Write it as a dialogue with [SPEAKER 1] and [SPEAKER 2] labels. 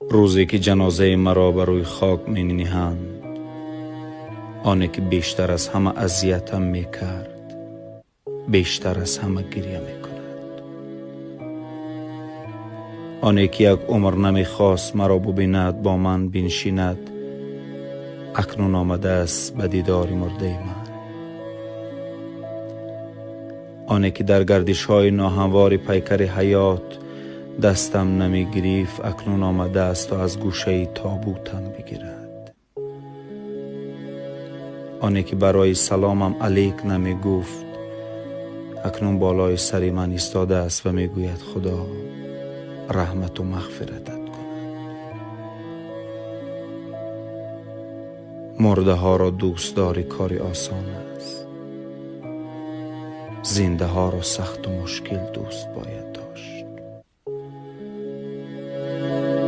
[SPEAKER 1] روزی که جنازه مرا بر روی خاک می نهند، آنی که بیشتر از همه اذیتم می کرد بیشتر از همه گریه می کند. آنی که یک عمر نمی خواست مرا ببیند با من بنشیند، اکنون آمده است به دیدار مرده من. آنی که در گردش های ناهموار پیکر حیات دستم نمی گریفت، اکنون آمده است تا از گوشه تابوتم بگیرد. آنی که برای سلامم علیک نمی گفت، اکنون بالای سر من ایستاده است و می گوید خدا رحمت و مغفرتت کند. مرده ها را دوست داری کاری آسان است، زنده ها را سخت و مشکل دوست باید داشت.